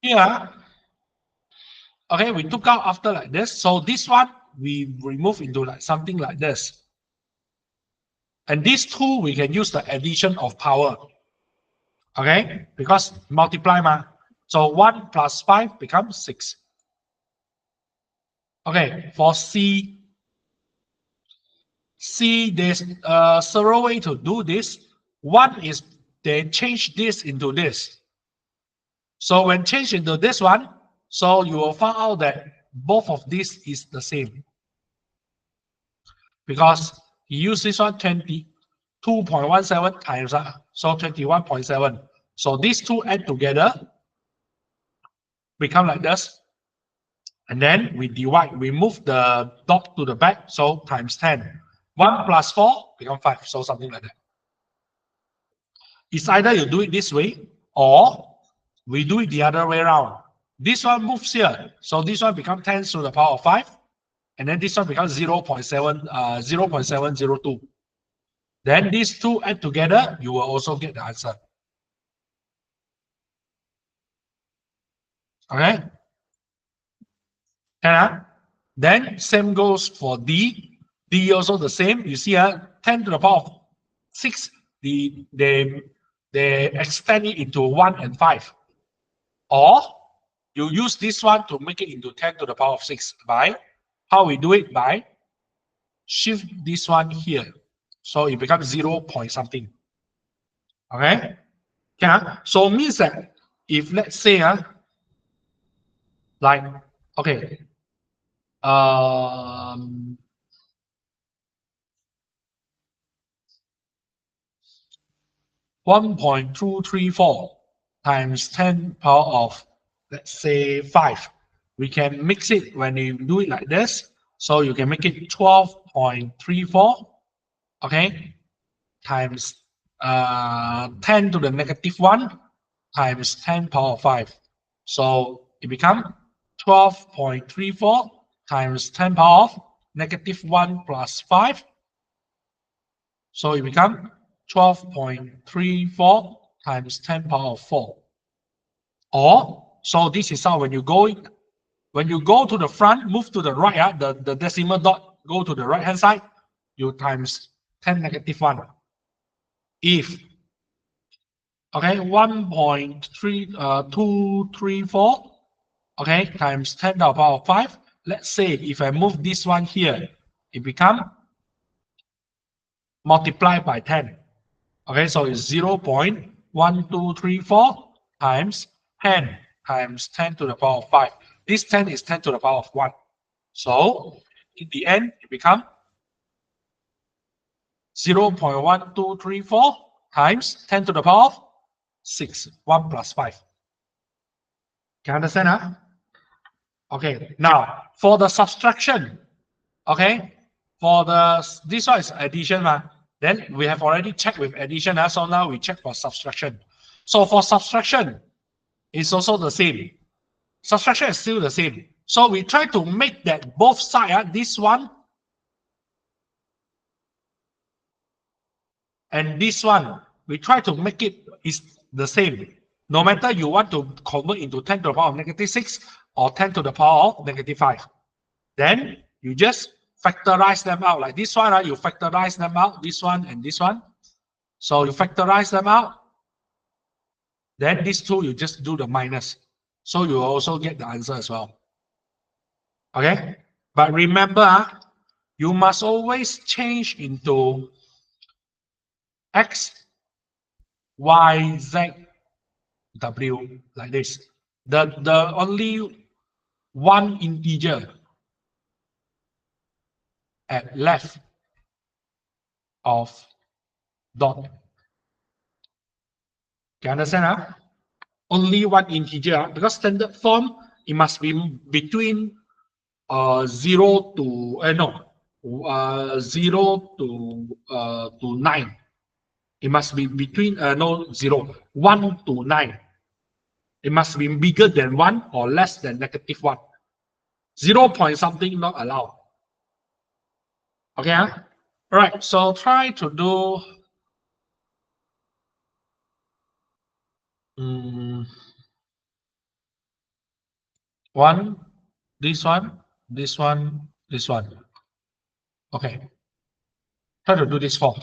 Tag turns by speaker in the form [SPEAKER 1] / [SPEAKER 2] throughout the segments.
[SPEAKER 1] here, okay, we took out after like this. So this one, we remove into like something like this. And these two, we can use the addition of power. Okay, because multiply ma. So 1 plus 5 becomes 6. Okay, for C, there's several ways to do this. One is they change this into this. So when changed into this one, so you will find out that both of these is the same. Because you use this one 22.17 times, so 21.7. So these two add together, become like this. And then we divide, we move the dot to the back, so times 10. 1 plus 4 become 5, so something like that. It's either you do it this way, or we do it the other way around. This one moves here, so this one becomes 10 to the power of 5, and then this one becomes 0.702. Then these two add together, you will also get the answer. Okay? And then same goes for D. D also the same. You see, 10 to the power of 6, they extend it into 1 and 5. Or you use this one to make it into 10 to the power of 6 by how we do it, by shift this one here. So it becomes 0 point something. Okay? Yeah. So means that if let's say like, okay, 1.234 times 10 power of, let's say, 5. We can mix it when you do it like this. So you can make it 12.34, okay, times 10 to the negative 1 times 10 power of 5. So it becomes 12.34 times 10 power of negative 1 plus 5. So it becomes 12.34 times 10 power of 4. Or, so this is how when you go to the front, move to the right, the decimal dot go to the right hand side, you times 10 negative 1. If, okay, 1.234, okay, times 10 to the power of 5. Let's say if I move this one here, it becomes multiplied by 10. Okay, so it's 0.1234 times 10 times 10 to the power of 5. This 10 is 10 to the power of 1. So in the end, it becomes 0.1234 times 10 to the power of 6. 1 plus 5. Can you understand? Huh? Okay, now for the subtraction, okay, for this one is addition. Then we have already checked with addition. So now we check for subtraction. So for subtraction, it's also the same. Subtraction is still the same. So we try to make that both sides, this one and this one, we try to make it is the same. No matter you want to convert into 10 to the power of negative 6 or 10 to the power of negative 5. Then you just factorize them out. Like this one, you factorize them out, this one and this one. So you factorize them out. Then these two, you just do the minus. So you also get the answer as well. Okay? But remember, you must always change into X, Y, Z, W, like this. The only one integer at left of dot. Can you understand? Only one integer, because standard form, it must be between 0 to 0 to 9. It must be between 0, 1 to 9. It must be bigger than 1 or less than negative 1. 0 point something not allowed. Okay. All right. So try to do. One, this one, this one, this one. Okay. Try to do this four.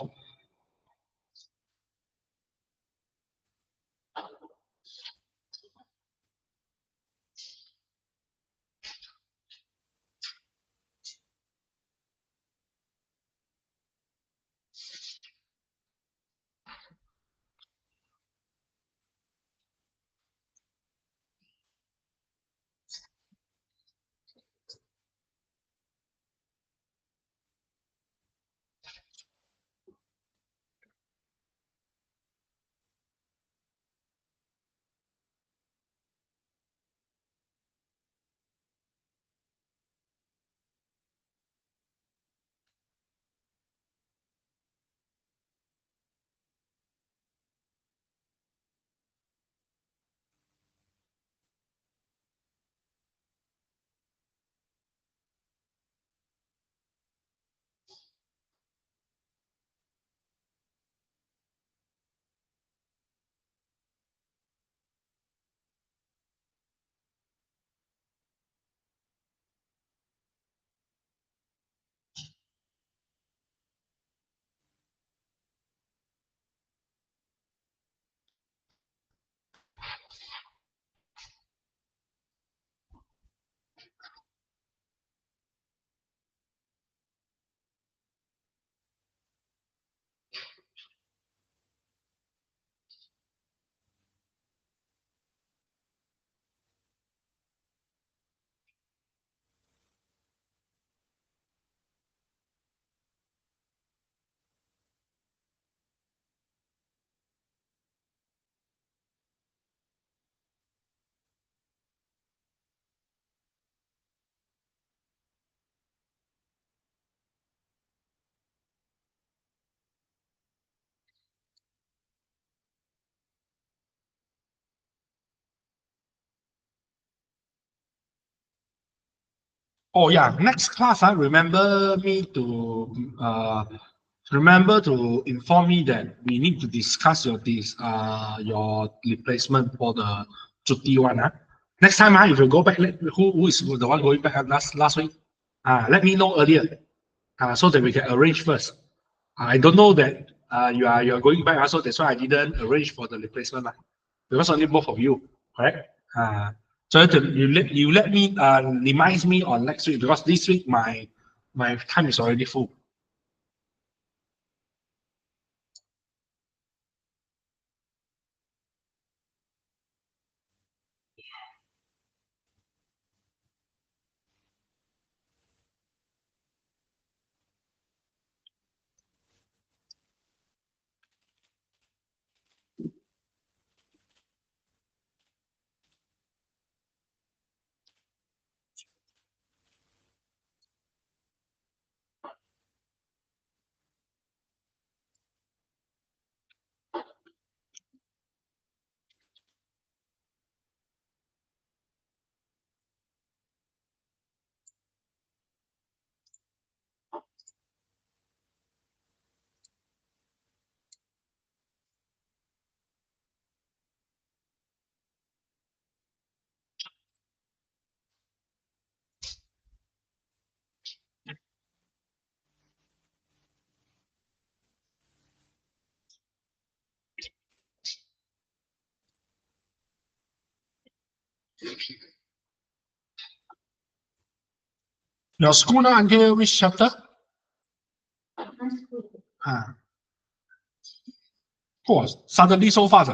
[SPEAKER 1] Oh yeah, next class, I remember to inform me that we need to discuss your replacement for the Jutti one. Next time, if you go back, who is the one going back last week? Let me know earlier, so that we can arrange first. I don't know that you are going back, so that's why I didn't arrange for the replacement, because only both of you, correct? So you let me remind me on next week, because this week my time is already full. 有 school now until which chapter? Ah, oh, suddenly so fast.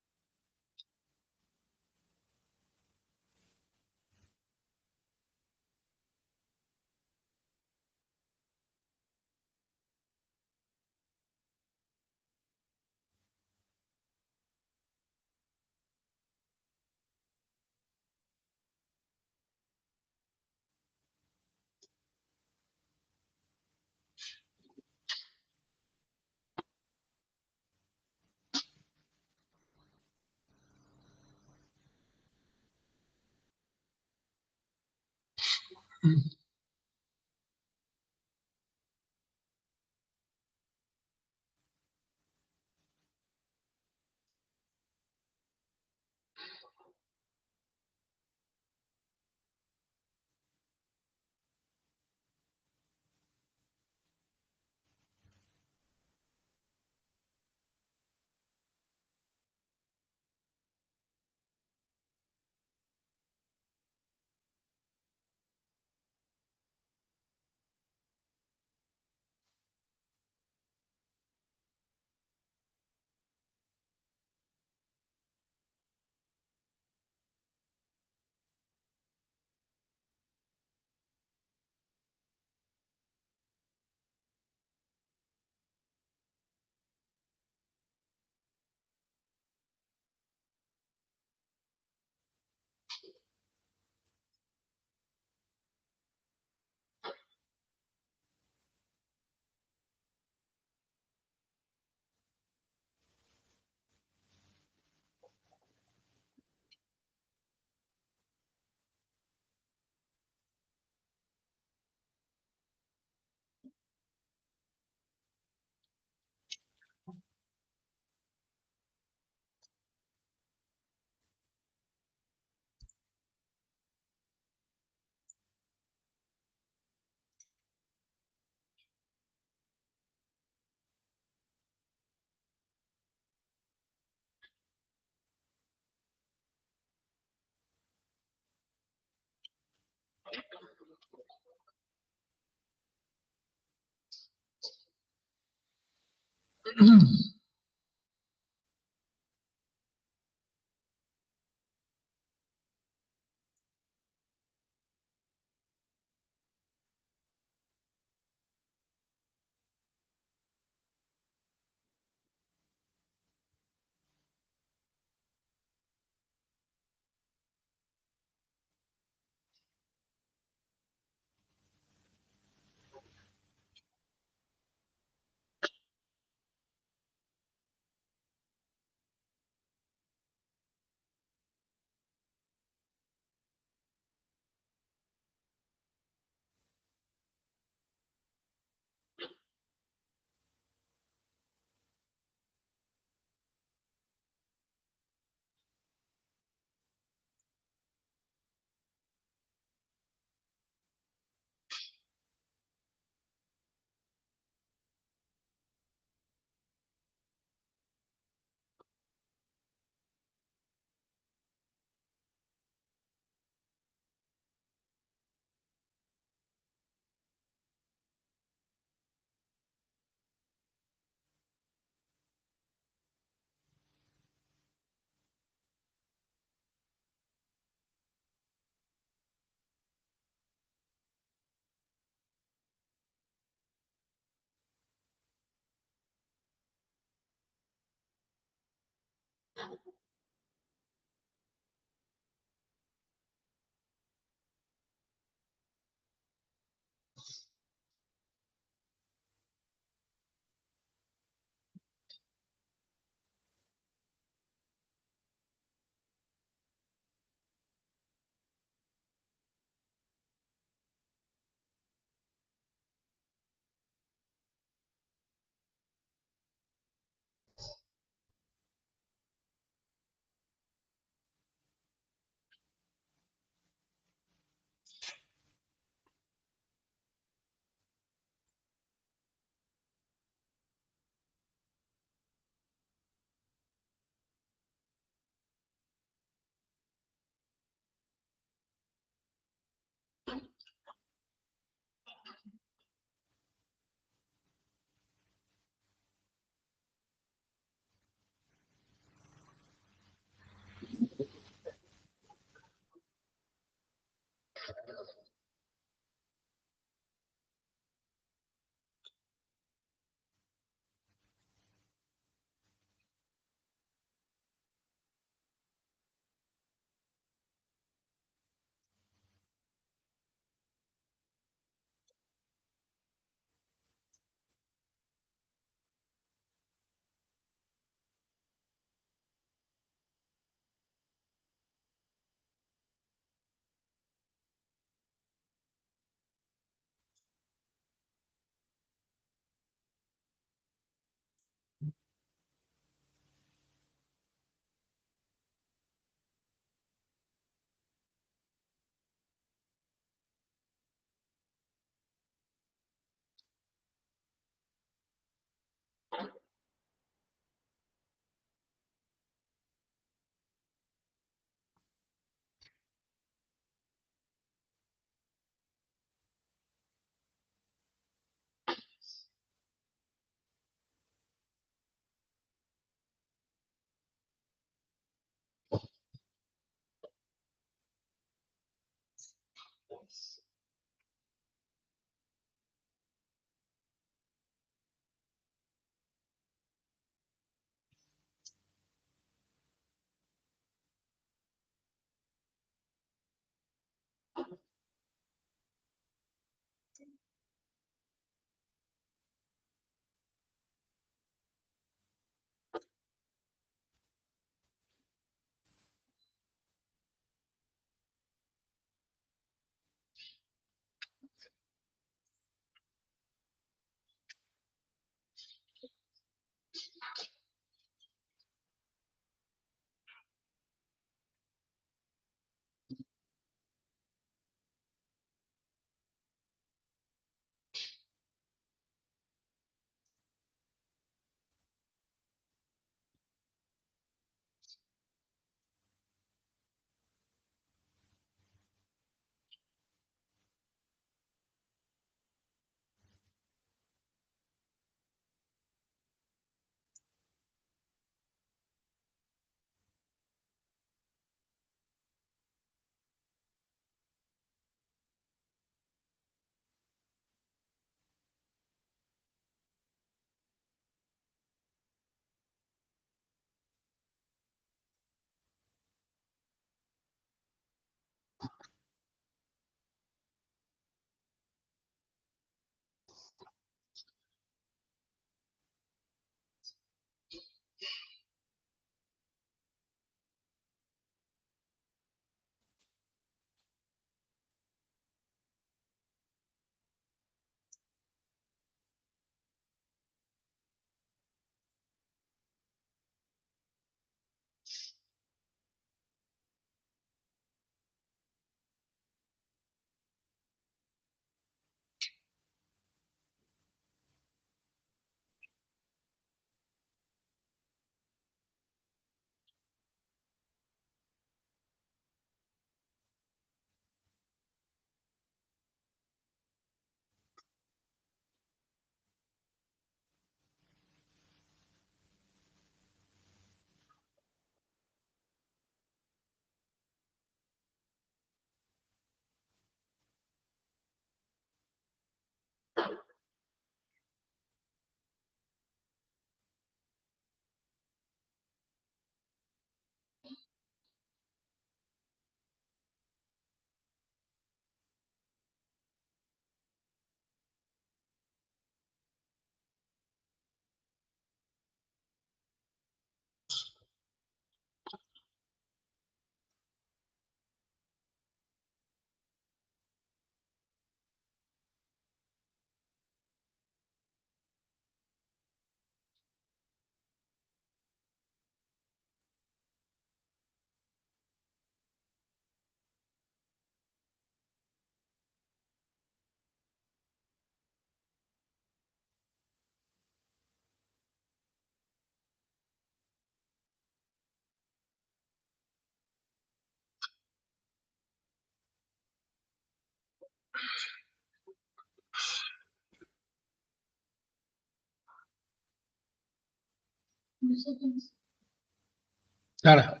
[SPEAKER 1] Done.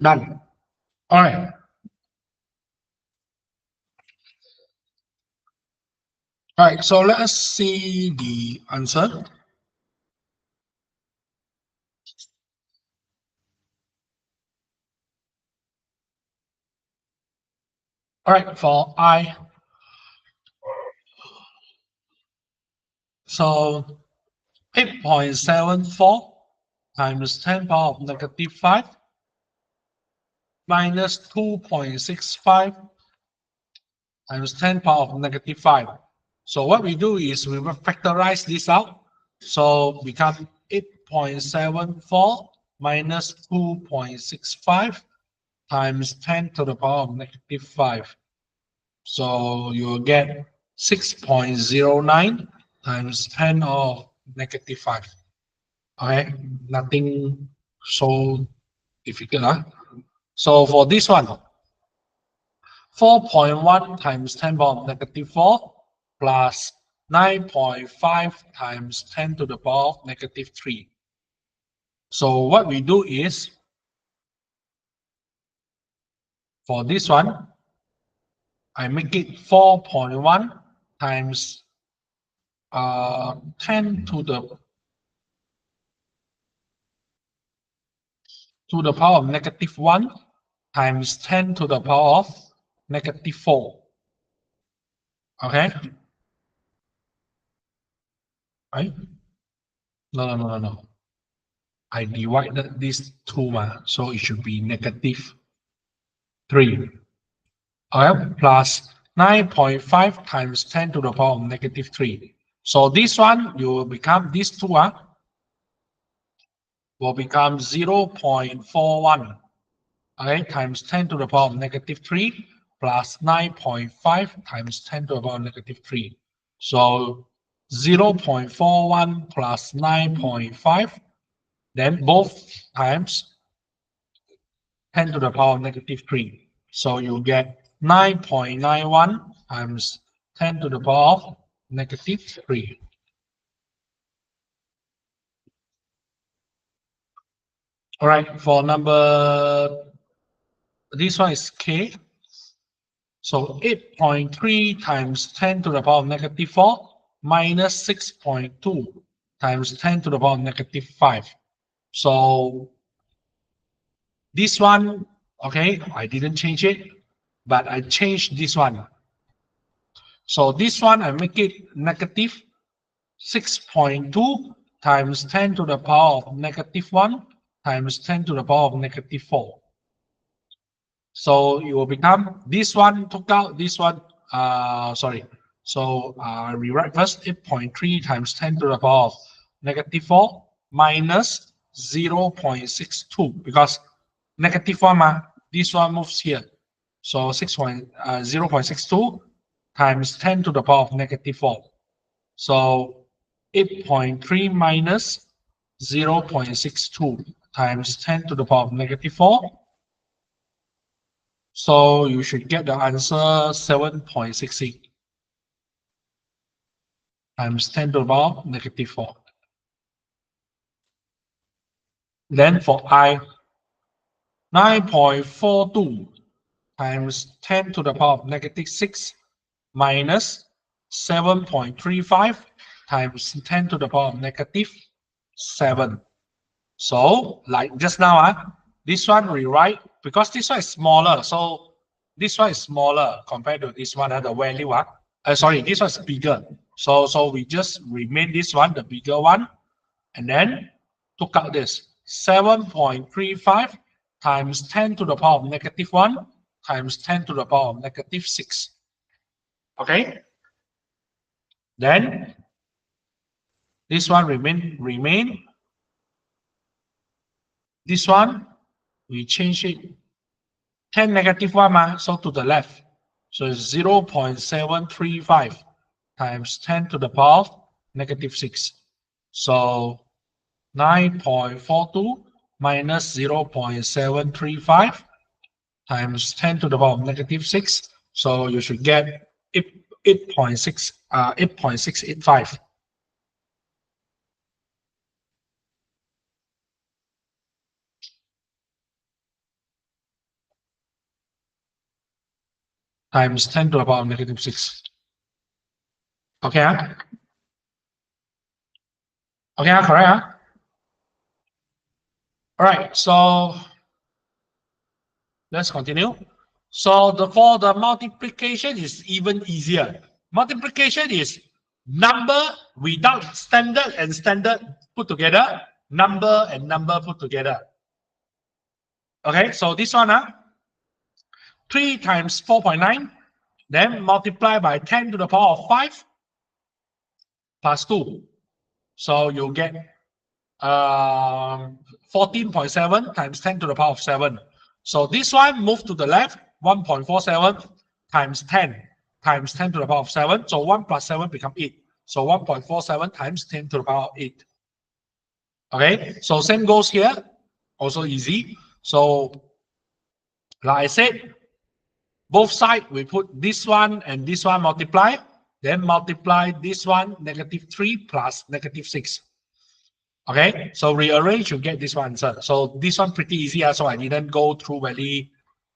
[SPEAKER 1] Done. All right. All right. So let us see the answer. All right. For I, so 8.74 times 10 power of negative 5 minus 2.65 times 10 power of negative 5. So what we do is we will factorize this out. So become 8.74 minus 2.65 times 10 to the power of negative 5. So you will get 6.09 times 10 of negative 5. Okay, nothing so difficult. Huh? So for this one, 4.1 times 10 power of negative 4 plus 9.5 times 10 to the power of negative 3. So what we do is, for this one, I make it 4.1 times 10 to the power of negative 1 times 10 to the power of negative 4. Okay? Right? No. I divided these two, so it should be negative 3. Okay? Plus 9.5 times 10 to the power of negative 3. So this one, you will become, these two will become 0.41. Okay, times 10 to the power of negative 3 plus 9.5 times 10 to the power of negative 3. So 0.41 plus 9.5, then both times 10 to the power of negative 3. So you get 9.91 times 10 to the power of negative 3. All right, for number, this one is K. So 8.3 times 10 to the power of negative 4 minus 6.2 times 10 to the power of negative 5. So this one, okay, I didn't change it, but I changed this one. So this one, I make it negative 6.2 times 10 to the power of negative 1 times 10 to the power of negative 4. So it will become, this one took out this one, sorry. So rewrite first 8.3 times 10 to the power of negative 4 minus 0.62, because negative 1, this one moves here. So 0.62 times 10 to the power of negative 4. So 8.3 minus 0.62 times 10 to the power of negative 4. So you should get the answer 7.68 times 10 to the power of negative 4. Then for I, 9.42 times 10 to the power of negative 6 minus 7.35 times 10 to the power of negative 7. So like just now, this one rewrite, because this one is smaller. So this one is smaller compared to this one, the value. Sorry, this one is bigger. So we just remain this one, the bigger one, and then took out this 7.35 times 10 to the power of negative 1 times 10 to the power of negative 6. Okay? Then this one remain. This one, we change it 10 negative 1, so to the left. So it's 0.735 times 10 to the power of negative 6. So 9.42 minus 0.735 times 10 to the power of negative 6. So you should get 8.685. times 10 to the power of negative 6. Okay, huh? Okay, huh? Correct, huh? All right, so let's continue. So for the multiplication is even easier. Multiplication is number without standard and standard put together, number and number put together. Okay, so this one, 3 times 4.9, then multiply by 10 to the power of 5 plus 2. So you get 14.7 times 10 to the power of 7. So this one move to the left, 1.47 times 10 times 10 to the power of 7. So 1 plus 7 become 8. So 1.47 times 10 to the power of 8. Okay, so same goes here. Also easy. So like I said, both sides we put this one and this one multiply. Then multiply this one, negative 3 plus negative 6. Okay, so rearrange, you get this one answer. So this one pretty easy, so I didn't go through very,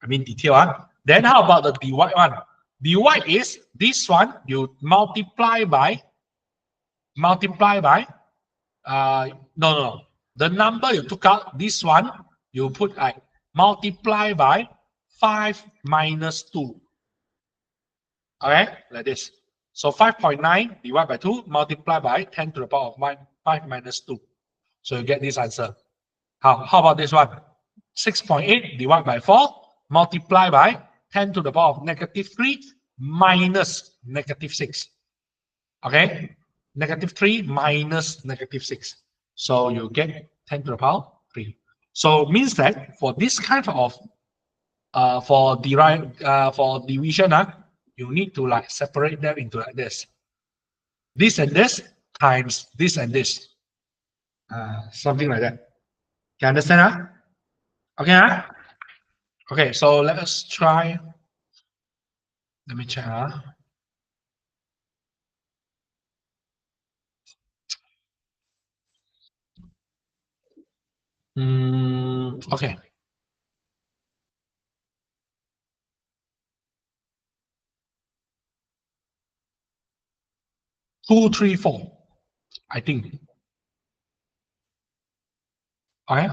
[SPEAKER 1] detail. Then how about the divide one? Divide is this one, you multiply by, no. The number you took out, this one, you put like, multiply by 5 minus 2. Okay, like this. So 5.9 divided by 2, multiply by 10 to the power of 5 minus 2. So you get this answer. How about this one? 6.8 divided by 4, multiply by 10 to the power of negative 3 minus negative 6. Okay? Negative 3 minus negative 6. So you get 10 to the power 3. So it means that for this kind of for division, you need to like separate them into like this. This and this times this and this. Something like that. You understand? Okay, okay, so let us try. Let me check. Okay. 2, 3, 4. I think. Okay.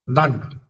[SPEAKER 1] None.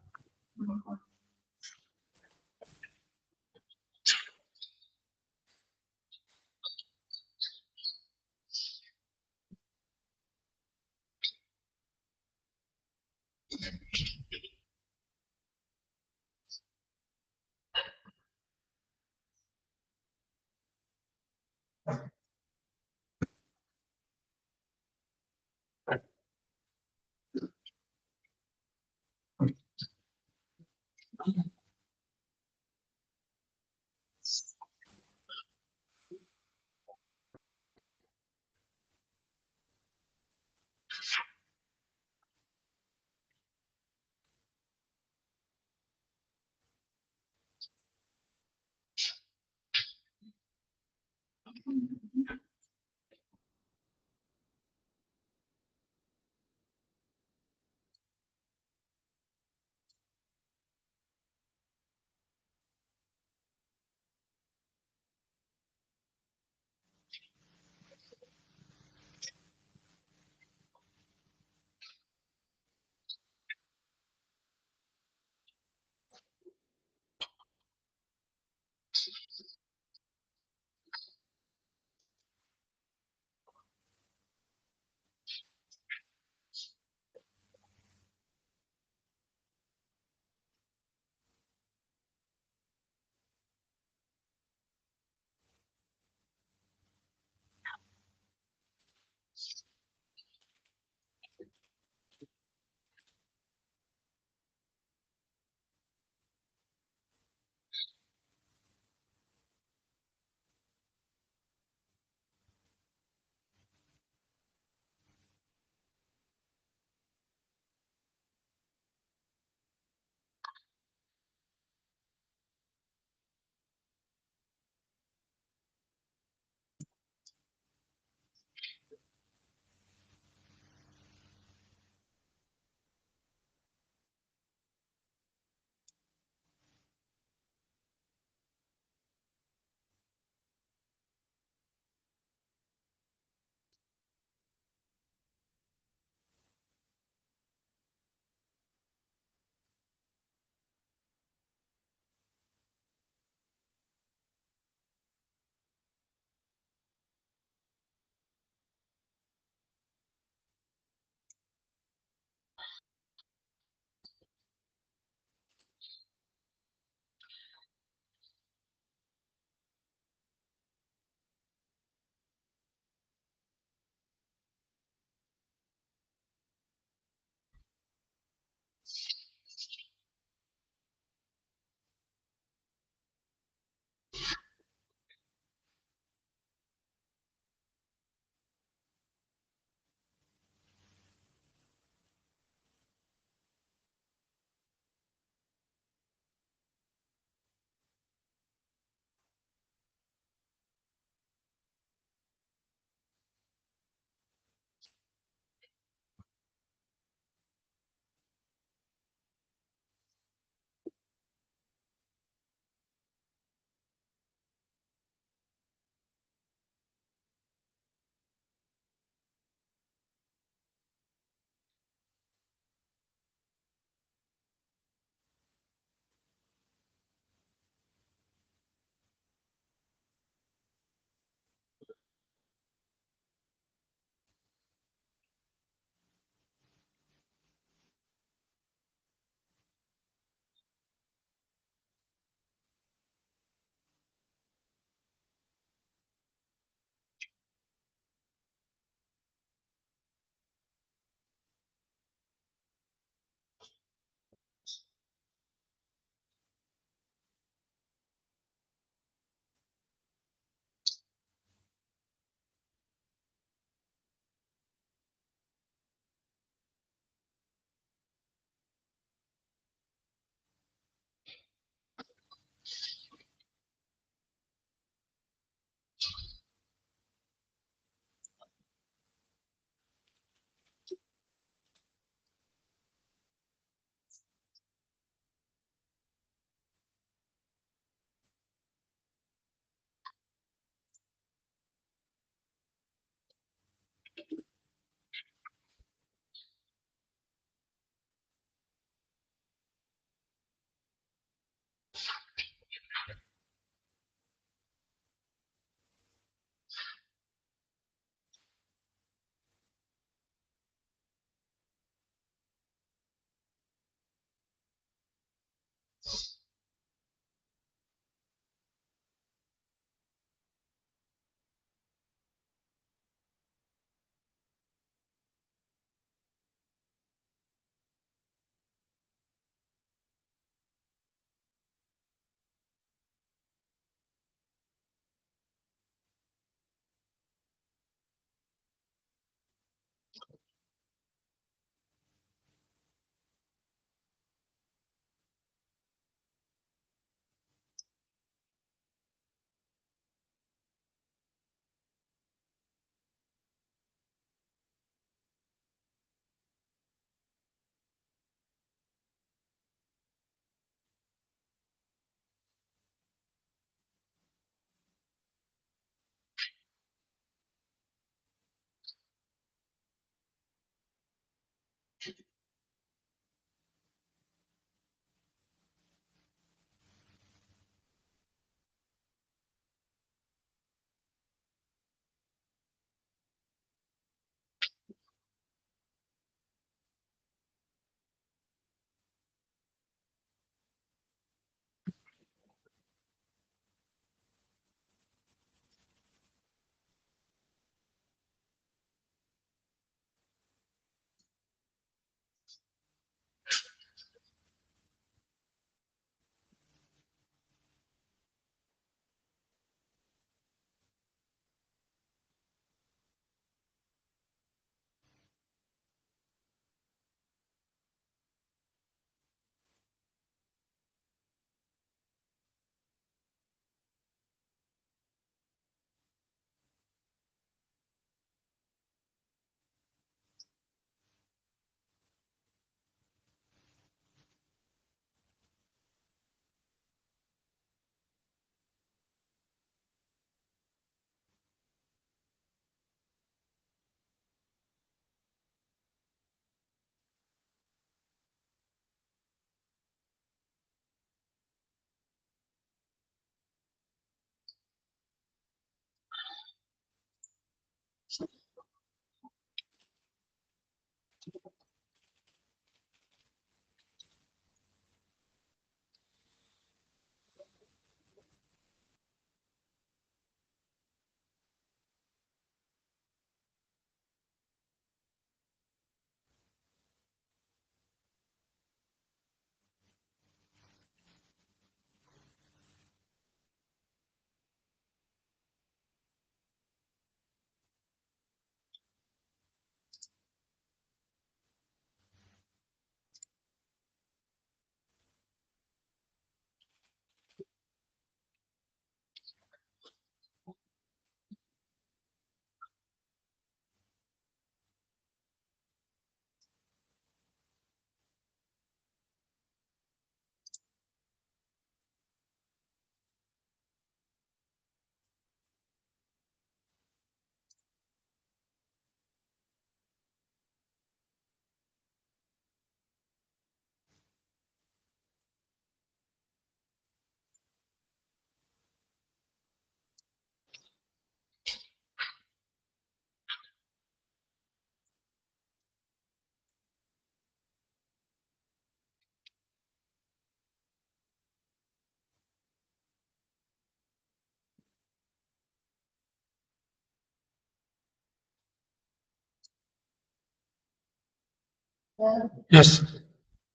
[SPEAKER 1] Yes.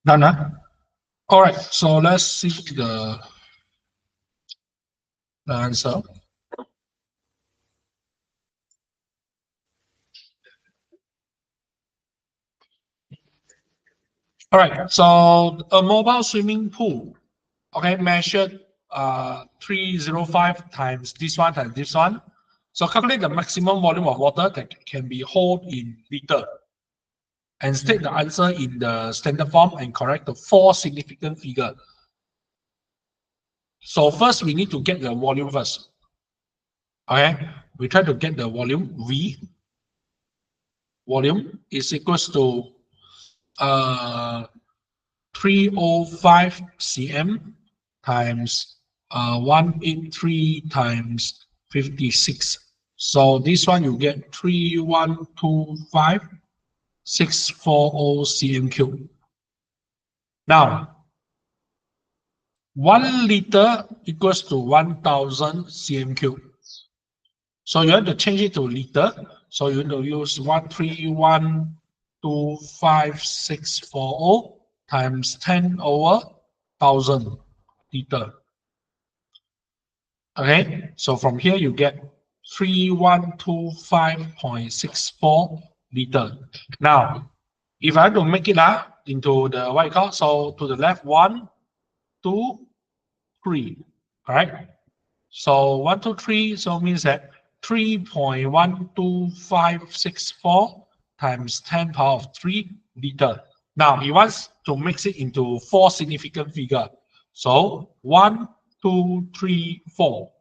[SPEAKER 1] Done, huh? All right. So let's see the answer. All right. So a mobile swimming pool, okay, measured 305 times this one times this one. So calculate the maximum volume of water that can be held in liter, and state the answer in the standard form and correct the four significant figure. So first we need to get the volume first. Okay, we try to get the volume. Volume is equals to 305 cm times 183 times 56. So this one you get 3125640 cm cube. Now 1 liter equals to 1000 cm cube. So you have to change it to liter. So you have to use 131.25640 times 10/1000 liter. Okay, so from here you get 3125.64 liter. Now, if I have to make it into the what you call, so to the left, 1, 2, 3. All right. So 1, 2, 3, so means that 3.12564 times 10 power of 3 liter. Now he wants to mix it into four significant figure. So 1, 2, 3, 4,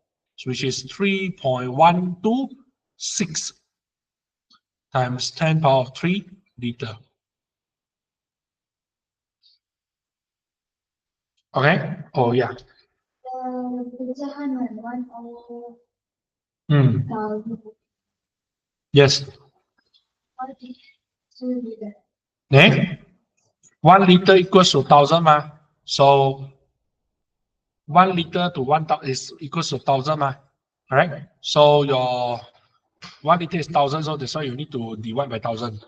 [SPEAKER 1] which is 3.126 times 10 power of 3 liter. Okay? Oh yeah. Yes. Okay. 1 liter equals to 1000 ma. So 1 liter to 1000 is equals to 1000 ma. Correct? So your 1 liter is 1000, so that's why you need to divide by 1000.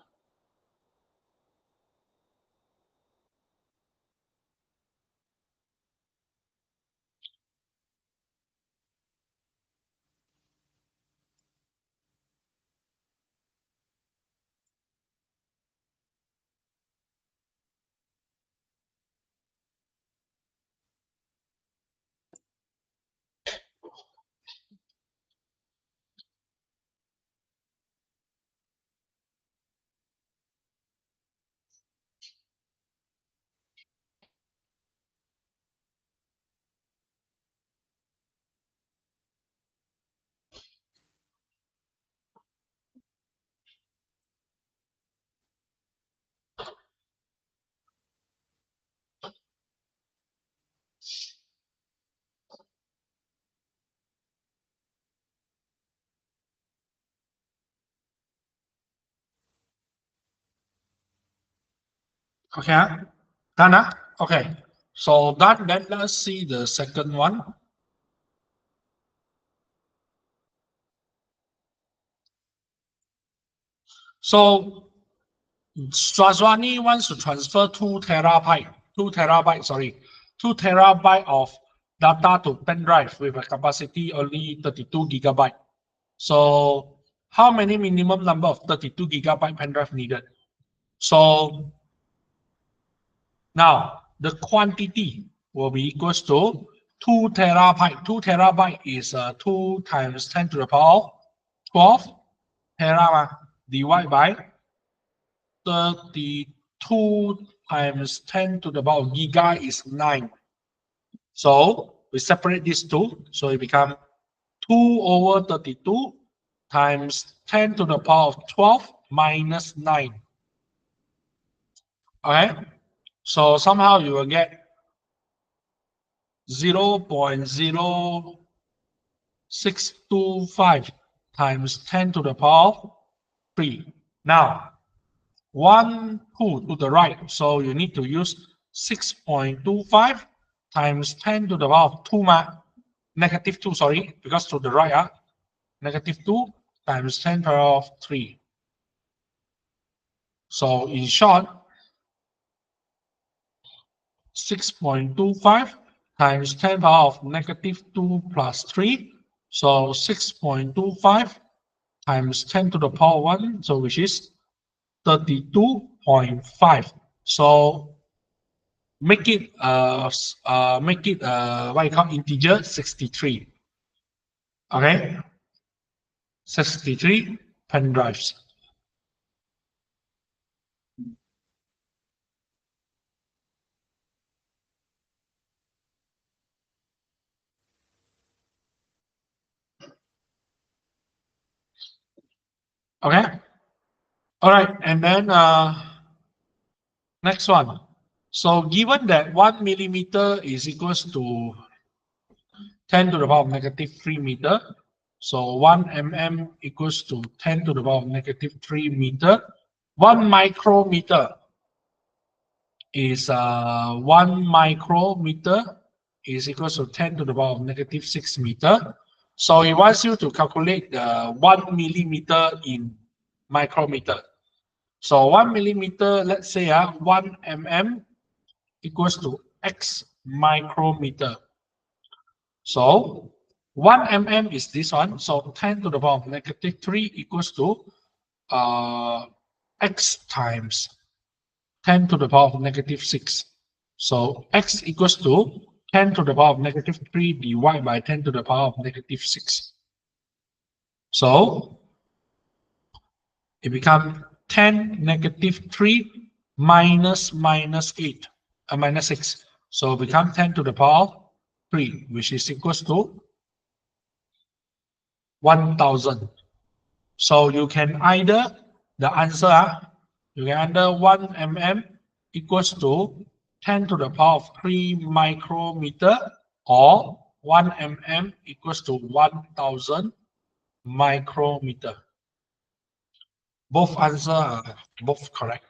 [SPEAKER 1] Okay, done, huh? Okay, so done. Then let's see the second one. So Swazwani wants to transfer 2 terabyte of data to pen drive with a capacity only 32 gigabyte. So how many minimum number of 32 gigabyte pen drive needed? So now the quantity will be equals to 2 terabyte. 2 terabyte is 2 times 10 to the power 12 tera divided by 32 times 10 to the power giga is 9. So we separate these two. So it becomes 2/32 times 10 to the power of 12 minus 9. Okay. So somehow you will get 0.0625 times 10 to the power of 3. Now, 1 2 to the right. So you need to use 6.25 times 10 to the power of 2 negative 2, sorry, because to the right, negative 2 times 10 to the power of 3. So in short, 6.25 times 10 power of negative 2 plus 3. So 6.25 times 10 to the power 1, so which is 32.5. So make it what you call integer 63. Okay, 63 pen drives. Okay, all right, and then next one. So given that 1 millimeter is equals to 10 to the power of negative 3 meter, so 1 mm equals to 10 to the power of negative 3 meter. 1 micrometer is 1 micrometer is equals to 10 to the power of negative 6 meter. So he wants you to calculate the 1 millimeter in micrometer. So 1 millimeter, let's say 1 mm equals to x micrometer. So 1 mm is this one. So 10 to the power of negative 3 equals to x times 10 to the power of negative 6. So x equals to 10 to the power of negative 3 divided by 10 to the power of negative 6. So it becomes 10 negative 3 minus 8, minus 6. So it becomes 10 to the power of 3, which is equals to 1000. So you can either, the answer, you can either 1 mm equals to 10 to the power of 3 micrometer, or 1 mm equals to 1000 micrometer. Both answers are both correct.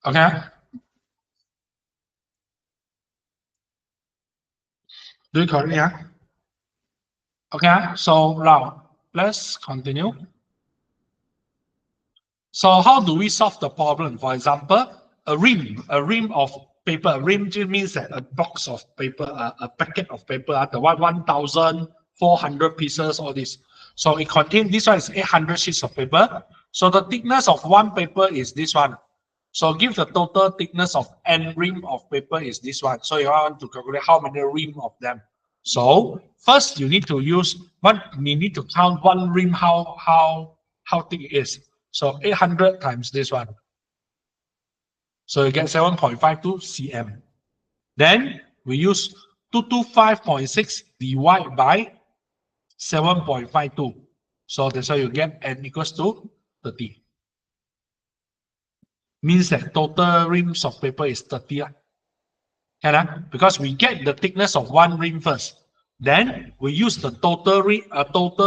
[SPEAKER 1] Okay, do it correctly, yeah? Okay, so now let's continue. So how do we solve the problem? For example, a rim of paper. A rim just means that a box of paper, a packet of paper, the 1,400 pieces, all this. So it contains, this one is 800 sheets of paper. So the thickness of one paper is this one. So give the total thickness of n rim of paper is this one. So you want to calculate how many rim of them. So first you need to use one. You need to count one rim how thick it is. So 800 times this one. So you get 7.52 cm. Then we use 225.6 divided by 7.52. So that's why you get n equals to 30. Means that total rims of paper is 30. Because we get the thickness of one rim first. Then we use the total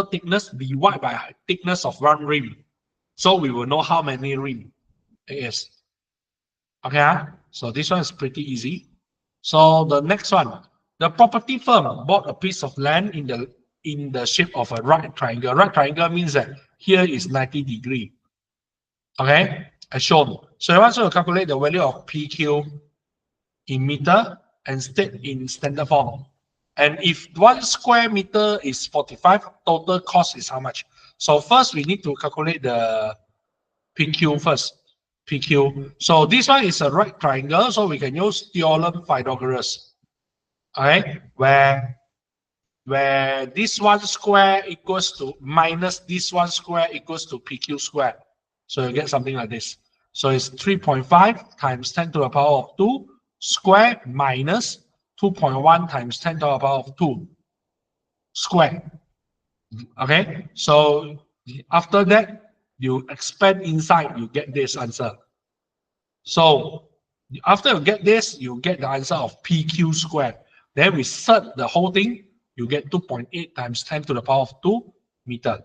[SPEAKER 1] thickness divided by thickness of one rim. So we will know how many rim it is. Okay, so this one is pretty easy. So the next one, the property firm bought a piece of land in the shape of a right triangle. Right triangle means that here is 90 degree. Okay, as shown. So I want you to calculate the value of PQ in meter and state in standard form. And if 1 square meter is 45, total cost is how much? So first we need to calculate the PQ first. PQ. So this one is a right triangle, so we can use theorem Pythagoras. Okay, where this one square equals to minus this one square equals to PQ square. So you get something like this. So it's 3.5 times 10 to the power of 2 square minus 2.1 times 10 to the power of 2 square. Okay, so after that, you expand inside, you get this answer. So after you get this, you get the answer of PQ square. Then we set the whole thing, you get 2.8 times 10 to the power of 2 meter.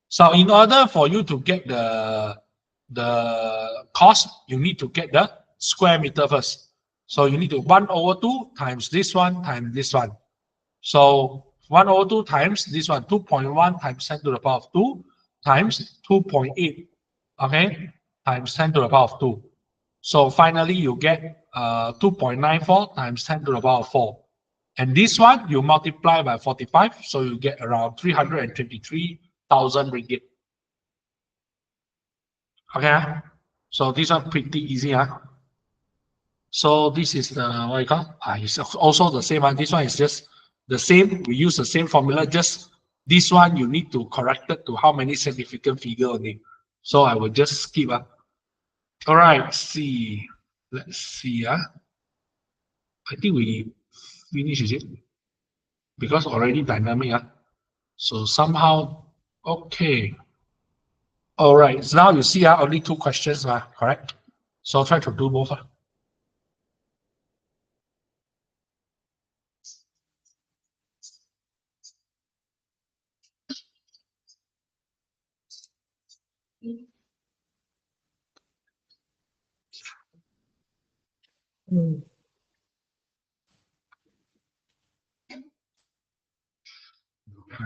[SPEAKER 1] So in order for you to get the the cost, you need to get the square meter first. So you need to 1/2 times this one times this one. So 1/2 times this one, 2.1 times 10 to the power of 2 times 2.8, okay, times 10 to the power of 2. So finally you get 2.94 times 10 to the power of 4. And this one you multiply by 45, so you get around 323,000 ringgit. Okay, so this one pretty easy, huh? So this is the what you call? It's also the same one. This one is just the same. We use the same formula. Just this one you need to correct it to how many significant figure only. So I will just skip. All right. See. Let's see. I think we finish it because already dynamic. So somehow okay. All right. So now you see. Only two questions. Correct. So try to do both.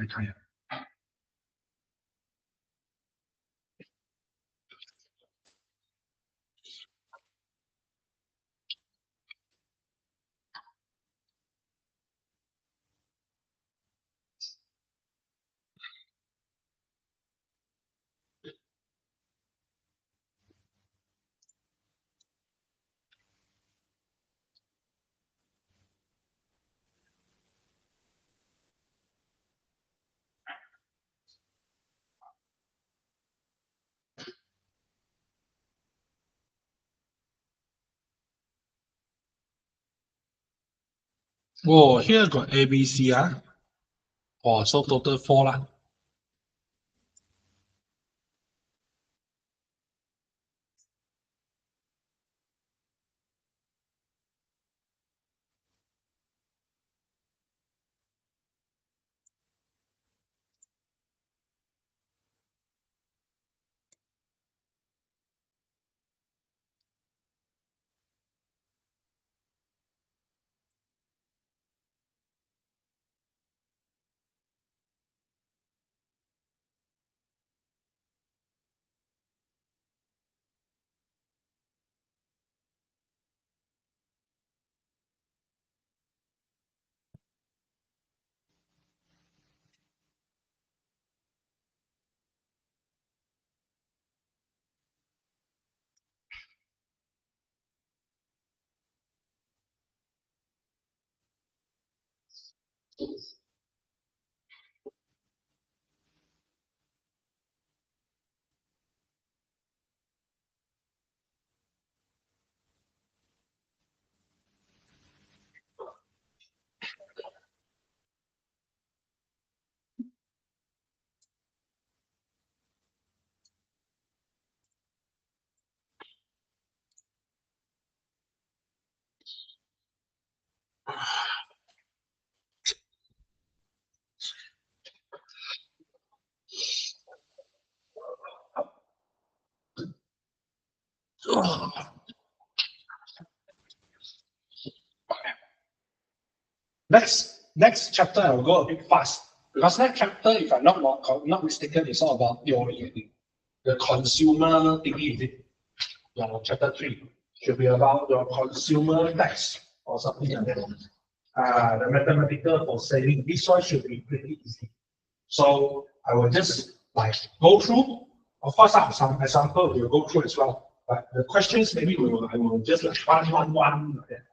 [SPEAKER 1] Try. Oh, here got A, B, C. Oh, so total 4 lah. Next chapter I will go a bit fast because next chapter, if I'm not mistaken, is all about the consumer thingy. Is it? Yeah, chapter 3 should be about your consumer tax or something like that. The mathematical for saving. This one should be pretty easy. So I will just like go through. Of course, I have some example we'll go through as well. But the questions maybe I will just like one. Like that.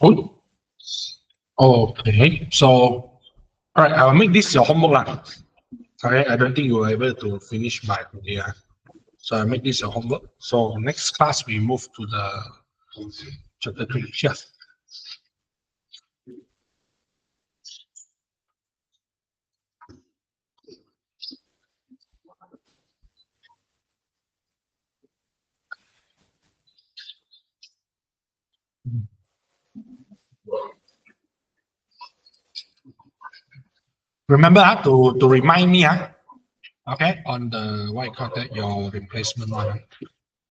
[SPEAKER 1] Oh, okay. So, all right, I'll make this your homework lah. Okay, I don't think you were able to finish by today. So I make this your homework. So next class we move to the chapter 3. Yes. Remember to remind me, okay, on the what you call that, your replacement one.